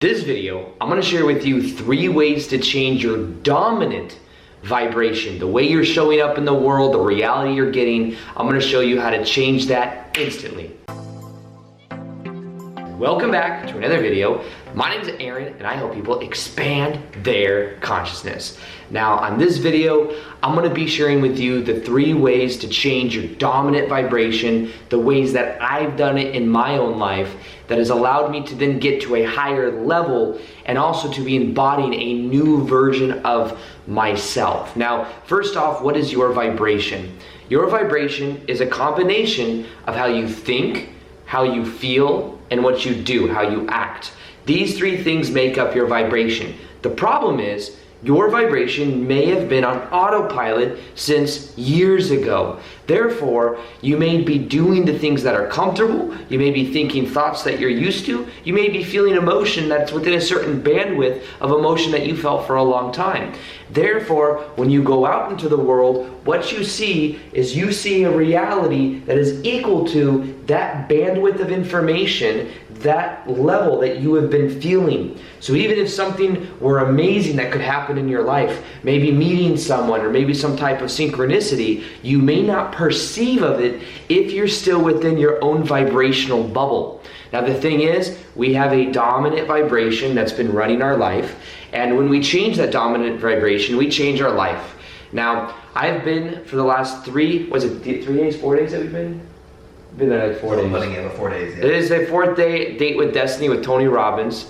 This video, I'm going to share with you 3 ways to change your dominant vibration, the way you're showing up in the world, the reality you're getting. I'm going to show you how to change that instantly. Welcome back to another video. My name is Aaron and I help people expand their consciousness. Now on this video, I'm going to be sharing with you the 3 ways to change your dominant vibration, the ways that I've done it in my own life that has allowed me to then get to a higher level and also to be embodying a new version of myself. Now, first off, what is your vibration? Your vibration is a combination of how you think, how you feel, and what you do, how you act. These 3 things make up your vibration. The problem is, your vibration may have been on autopilot since years ago. Therefore, you may be doing the things that are comfortable, you may be thinking thoughts that you're used to, you may be feeling emotion that's within a certain bandwidth of emotion that you felt for a long time. Therefore, when you go out into the world, what you see is you see a reality that is equal to that bandwidth of information, that level that you have been feeling. So even if something were amazing that could happen in your life, maybe meeting someone or maybe some type of synchronicity, you may not perceive of it if you're still within your own vibrational bubble. Now the thing is, we have a dominant vibration that's been running our life, and when we change that dominant vibration, we change our life. Now, I've been for the last 3 days, 4 days that we've been? Been there like 4 days. About 4 days, yeah. It is a 4th day date with Destiny with Tony Robbins,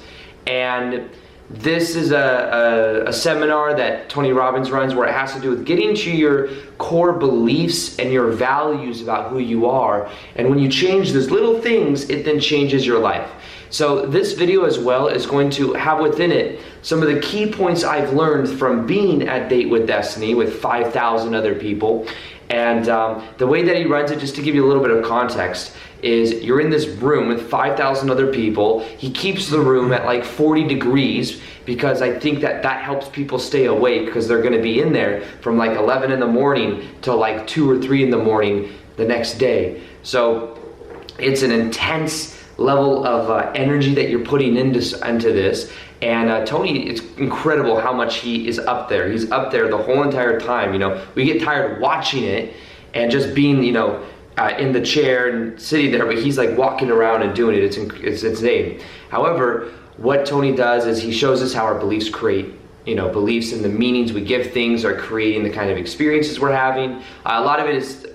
and this is a seminar that Tony Robbins runs where it has to do with getting to your core beliefs and your values about who you are. And when you change those little things, it then changes your life. So this video as well is going to have within it some of the key points I've learned from being at Date with Destiny with 5,000 other people. And the way that he runs it, just to give you a little bit of context, is you're in this room with 5,000 other people. He keeps the room at like 40 degrees because I think that helps people stay awake, because they're going to be in there from like 11 in the morning till like 2 or 3 in the morning the next day. So it's an intense level of energy that you're putting into this. And Tony, it's incredible how much he is up there. He's up there the whole entire time. You know, we get tired watching it and just being, you know, in the chair and sitting there, but he's like walking around and doing it. It's insane. However, what Tony does is he shows us how our beliefs create, you know, beliefs and the meanings we give things are creating the kind of experiences we're having. A lot of it is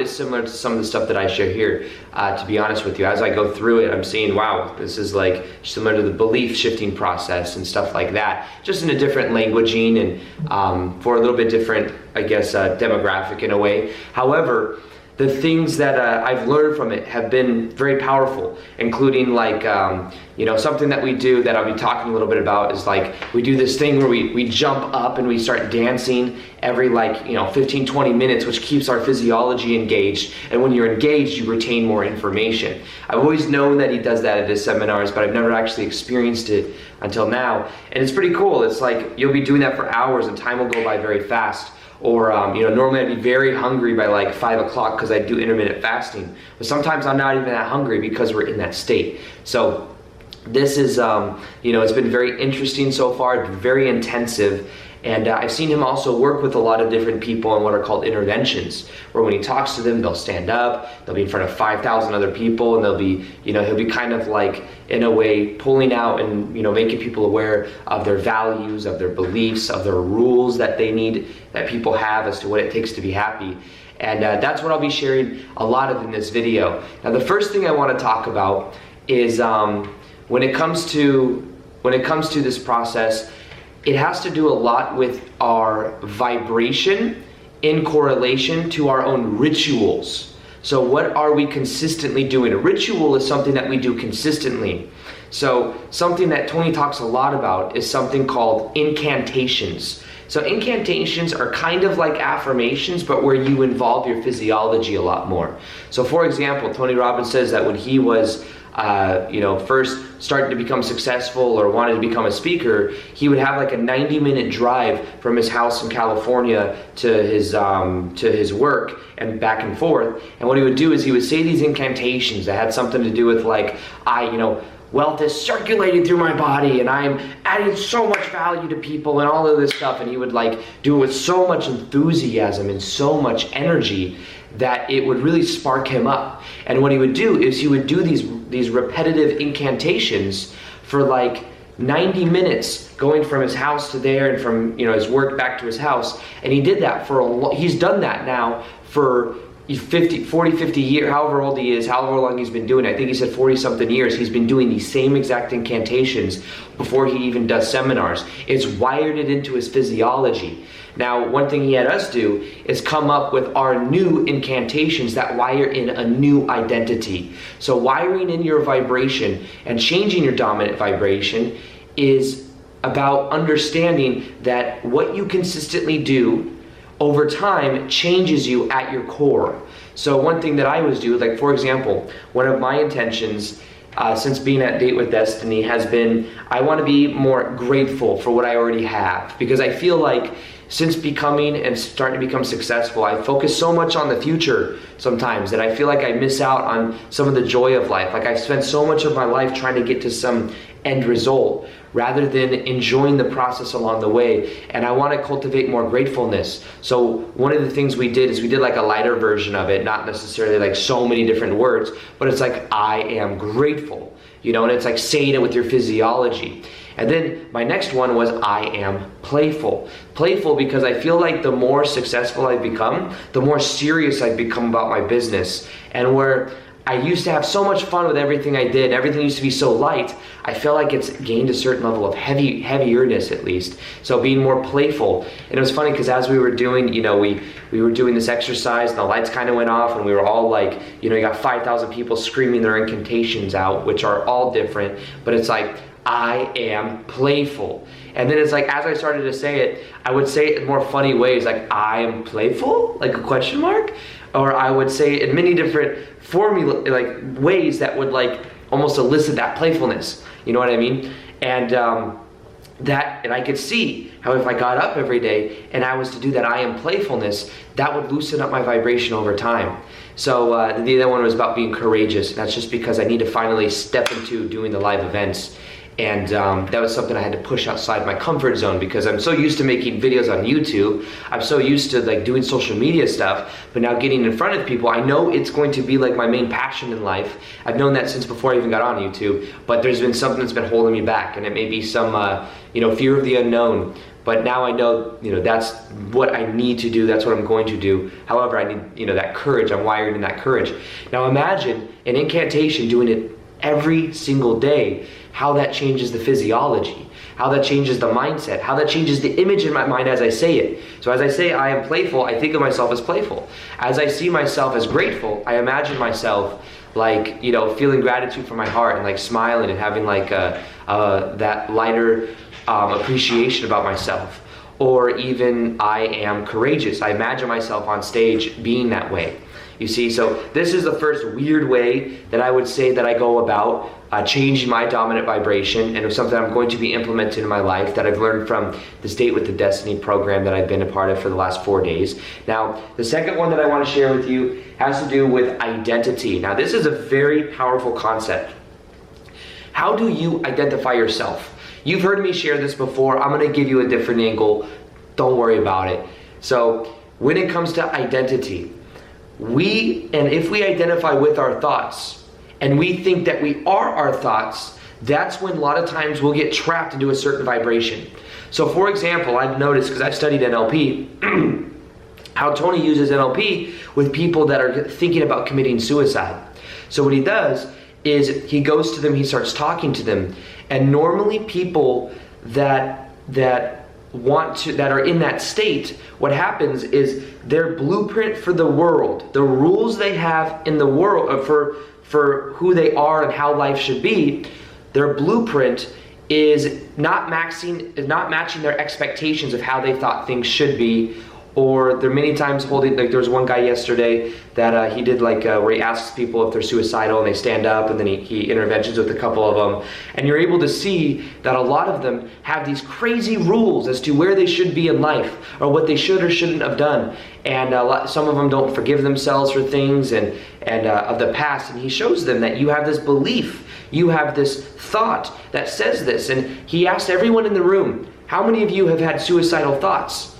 similar to some of the stuff that I share here, to be honest with you. As I go through it, I'm seeing, wow, this is like similar to the belief shifting process and stuff like that, just in a different languaging and for a little bit different, I guess, demographic in a way. However, the things that I've learned from it have been very powerful, including like, you know, something that we do that I'll be talking a little bit about is like, we do this thing where we jump up and we start dancing every 15-20 minutes, which keeps our physiology engaged. And when you're engaged, you retain more information. I've always known that he does that at his seminars, but I've never actually experienced it until now. And it's pretty cool. It's like, you'll be doing that for hours and time will go by very fast. Or, you know, normally I'd be very hungry by like 5 o'clock because I do intermittent fasting. But sometimes I'm not even that hungry because we're in that state. So this is, you know, it's been very interesting so far. It's been very intensive. And I've seen him also work with a lot of different people in what are called interventions, where when he talks to them, they'll stand up, they'll be in front of 5,000 other people, and they'll be, you know, he'll be kind of like, in a way, pulling out and, you know, making people aware of their values, of their beliefs, of their rules that they need, that people have as to what it takes to be happy. And that's what I'll be sharing a lot of in this video. Now, the first thing I want to talk about is when it comes to this process, it has to do a lot with our vibration in correlation to our own rituals. So what are we consistently doing? A ritual is something that we do consistently. So something that Tony talks a lot about is something called incantations. So incantations are kind of like affirmations, but where you involve your physiology a lot more. So for example, Tony Robbins says that when he was first starting to become successful or wanted to become a speaker, he would have like a 90-minute drive from his house in California to his work and back and forth. And what he would do is he would say these incantations that had something to do with like, wealth is circulating through my body and I'm adding so much value to people and all of this stuff. And he would like do it with so much enthusiasm and so much energy that it would really spark him up. And what he would do is he would do these repetitive incantations for like 90 minutes, going from his house to there and from his work back to his house. And he did that for he's done that now for 50 years, however old he is, however long he's been doing it. I think he said 40 something years. He's been doing these same exact incantations before he even does seminars. It's wired it into his physiology. Now, one thing he had us do is come up with our new incantations that wire in a new identity. So wiring in your vibration and changing your dominant vibration is about understanding that what you consistently do over time changes you at your core. So one thing that I always do, like for example, one of my intentions since being at Date with Destiny has been, I want to be more grateful for what I already have, because I feel like since becoming and starting to become successful, I focus so much on the future sometimes that I feel like I miss out on some of the joy of life. Like I spent so much of my life trying to get to some end result rather than enjoying the process along the way. And I want to cultivate more gratefulness. So one of the things we did is we did like a lighter version of it, not necessarily like so many different words, but it's like, I am grateful, and it's like saying it with your physiology. And then my next one was, I am playful. Playful because I feel like the more successful I become, the more serious I become about my business. And where I used to have so much fun with everything I did, everything used to be so light, I feel like it's gained a certain level of heavierness at least. So being more playful. And it was funny because as we were doing, we were doing this exercise and the lights kind of went off and we were all like, you got 5,000 people screaming their incantations out, which are all different, but it's like, I am playful. And then it's like, as I started to say it, I would say it in more funny ways, like, I am playful, like a question mark, or I would say it in many different ways that would like almost elicit that playfulness. You know what I mean? And I could see how if I got up every day and I was to do that I am playfulness, that would loosen up my vibration over time. So the other one was about being courageous. That's just because I need to finally step into doing the live events. And that was something I had to push outside my comfort zone because I'm so used to making videos on YouTube. I'm so used to like doing social media stuff, but now getting in front of people, I know it's going to be like my main passion in life. I've known that since before I even got on YouTube, but there's been something that's been holding me back, and it may be some fear of the unknown. But now I know, that's what I need to do. That's what I'm going to do. However, I need, that courage. I'm wired in that courage. Now imagine an incantation doing it every single day, how that changes the physiology, how that changes the mindset, how that changes the image in my mind as I say it. So as I say I am playful, I think of myself as playful. As I see myself as grateful, I imagine myself like, feeling gratitude from my heart and like smiling and having like that lighter appreciation about myself. Or even I am courageous. I imagine myself on stage being that way. You see, so this is the first weird way that I would say that I go about changing my dominant vibration, and it was something I'm going to be implementing in my life that I've learned from this Date with the Destiny program that I've been a part of for the last 4 days. Now, the second one that I want to share with you has to do with identity. Now, this is a very powerful concept. How do you identify yourself? You've heard me share this before. I'm going to give you a different angle. Don't worry about it. So, when it comes to identity, if we identify with our thoughts and we think that we are our thoughts, that's when a lot of times we'll get trapped into a certain vibration. So for example, I've noticed, because I've studied NLP, how Tony uses NLP with people that are thinking about committing suicide. So what he does is he goes to them, he starts talking to them, and normally people that are in that state, what happens is their blueprint for the world, the rules they have in the world for who they are and how life should be, their blueprint is not matching their expectations of how they thought things should be. Or they're many times holding, like there was one guy yesterday that he did like where he asks people if they're suicidal and they stand up, and then he interventions with a couple of them. And you're able to see that a lot of them have these crazy rules as to where they should be in life or what they should or shouldn't have done. And some of them don't forgive themselves for things and of the past. And he shows them that you have this belief. You have this thought that says this. And he asked everyone in the room, how many of you have had suicidal thoughts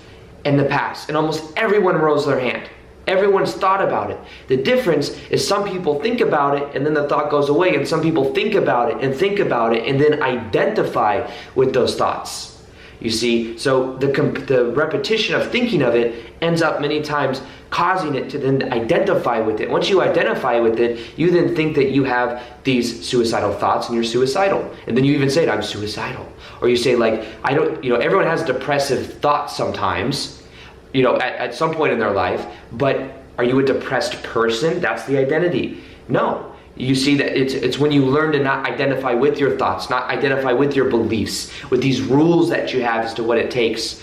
in the past? And almost everyone rose their hand. Everyone's thought about it. The difference is some people think about it and then the thought goes away, and some people think about it and then identify with those thoughts. You see, so the repetition of thinking of it ends up many times causing it to then identify with it. Once you identify with it, you then think that you have these suicidal thoughts and you're suicidal. And then you even say it, I'm suicidal. Or you say like, everyone has depressive thoughts sometimes, at some point in their life, but are you a depressed person? That's the identity. No. You see that it's when you learn to not identify with your thoughts, not identify with your beliefs, with these rules that you have as to what it takes.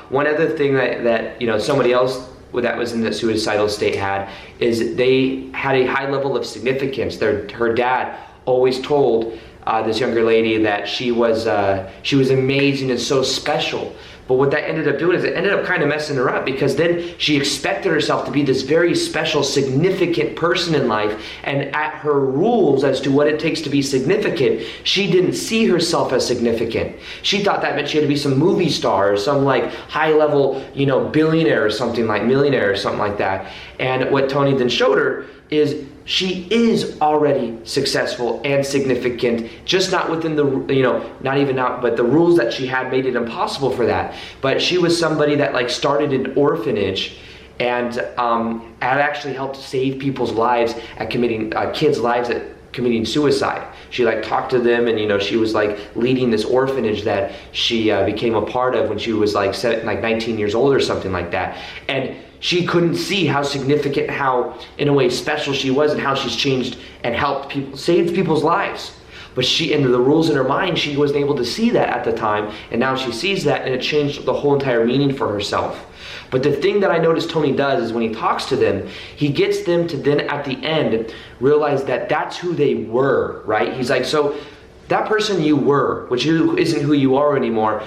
One other thing that somebody else that was in the suicidal state had is they had a high level of significance. Her dad always told this younger lady that she was amazing and so special. But what that ended up doing is it ended up kind of messing her up, because then she expected herself to be this very special, significant person in life, and at her rules as to what it takes to be significant, she didn't see herself as significant. She thought that meant she had to be some movie star or some like high level, billionaire or something, like millionaire or something like that. And what Tony then showed her is she is already successful and significant, just not within the, but the rules that she had made it impossible for that. But she was somebody that like started an orphanage and had actually helped save people's lives at committing, kids' lives at committing suicide. She like talked to them, and she was like leading this orphanage that she became a part of when she was like 19 years old or something like that. And she couldn't see how significant, how in a way special she was, and how she's changed and helped people, saved people's lives. But into the rules in her mind, she wasn't able to see that at the time, and now she sees that, and it changed the whole entire meaning for herself. But the thing that I noticed Tony does is when he talks to them, he gets them to then at the end realize that that's who they were, right? He's like, so that person you were, which isn't who you are anymore,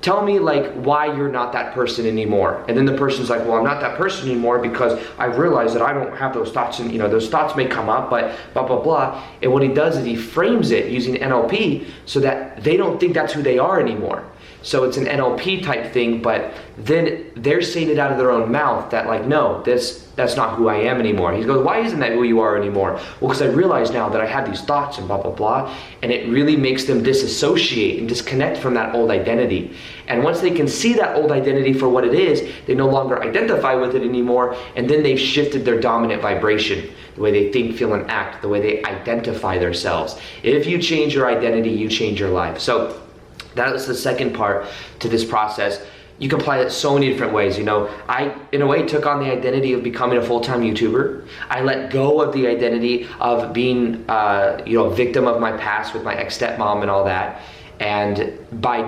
tell me like why you're not that person anymore. And then the person's like, well, I'm not that person anymore because I've realized that I don't have those thoughts, and those thoughts may come up, but blah, blah, blah. And what he does is he frames it using NLP so that they don't think that's who they are anymore. So it's an NLP type thing, but then they're saying it out of their own mouth that like, no, that's not who I am anymore. He goes, why isn't that who you are anymore? Well, because I realize now that I had these thoughts and blah, blah, blah. And it really makes them disassociate and disconnect from that old identity. And once they can see that old identity for what it is, they no longer identify with it anymore. And then they've shifted their dominant vibration, the way they think, feel, and act, the way they identify themselves. If you change your identity, you change your life. So that is the second part to this process. You can apply it so many different ways. I, in a way, took on the identity of becoming a full-time YouTuber. I let go of the identity of being, a victim of my past with my ex-stepmom and all that. And by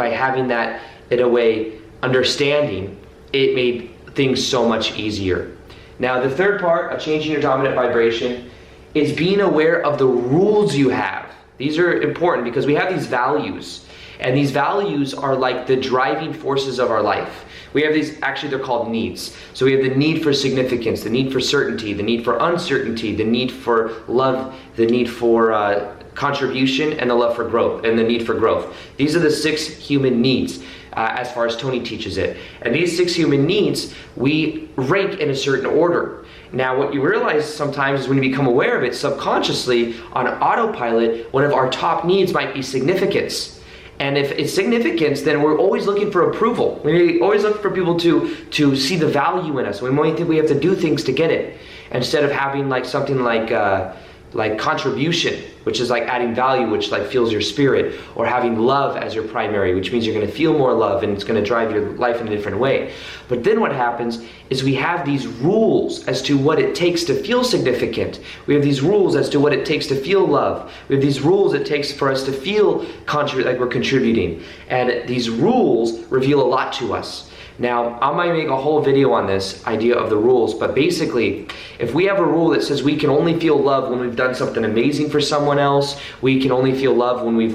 having that, in a way, understanding, it made things so much easier. Now, the third part of changing your dominant vibration is being aware of the rules you have. These are important because we have these values. And these values are like the driving forces of our life. We have these, actually they're called needs. So we have the need for significance, the need for certainty, the need for uncertainty, the need for love, the need for contribution, and the love for growth, and the need for growth. These are the 6 human needs as far as Tony teaches it. And these 6 human needs, we rank in a certain order. Now, what you realize sometimes is when you become aware of it subconsciously, on autopilot, one of our top needs might be significance. And if it's significance, then we're always looking for approval. We always look for people to see the value in us. We might think we have to do things to get it, instead of having like something like contribution, which is like adding value, which like fuels your spirit, or having love as your primary, which means you're going to feel more love and it's going to drive your life in a different way. But then what happens is we have these rules as to what it takes to feel significant. We have these rules as to what it takes to feel love. We have these rules it takes for us to feel like we're contributing. And these rules reveal a lot to us. Now, I might make a whole video on this idea of the rules, but basically, if we have a rule that says we can only feel love when we've done something amazing for someone else, we can only feel love when we've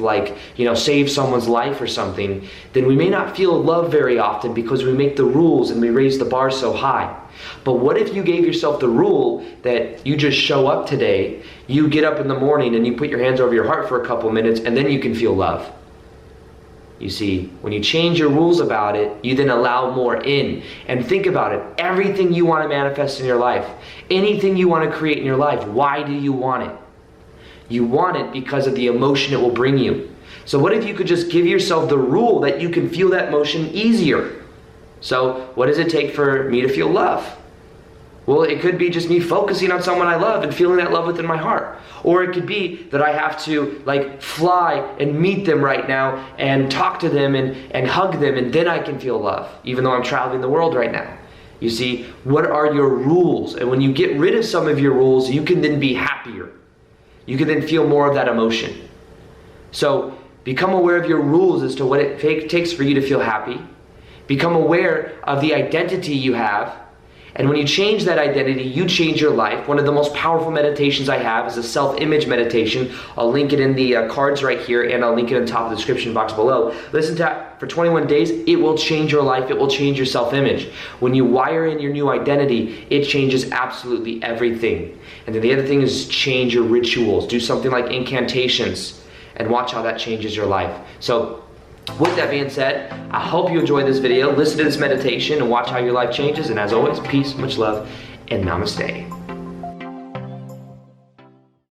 saved someone's life or something, then we may not feel love very often because we make the rules and we raise the bar so high. But what if you gave yourself the rule that you just show up today, you get up in the morning and you put your hands over your heart for a couple minutes and then you can feel love? You see, when you change your rules about it, you then allow more in. And think about it, everything you want to manifest in your life, anything you want to create in your life, why do you want it? You want it because of the emotion it will bring you. So what if you could just give yourself the rule that you can feel that emotion easier? So what does it take for me to feel love? Well, it could be just me focusing on someone I love and feeling that love within my heart. Or it could be that I have to fly and meet them right now and talk to them and hug them, and then I can feel love, even though I'm traveling the world right now. You see, what are your rules? And when you get rid of some of your rules, you can then be happier. You can then feel more of that emotion. So become aware of your rules as to what it takes for you to feel happy. Become aware of the identity you have. And when you change that identity, you change your life. One of the most powerful meditations I have is a self-image meditation. I'll link it in the cards right here, and I'll link it in the top of the description box below. Listen to it for 21 days. It will change your life. It will change your self-image. When you wire in your new identity, it changes absolutely everything. And then the other thing is change your rituals. Do something like incantations and watch how that changes your life. So with that being said, I hope you enjoyed this video. Listen to this meditation and watch how your life changes. And as always, peace, much love, and namaste.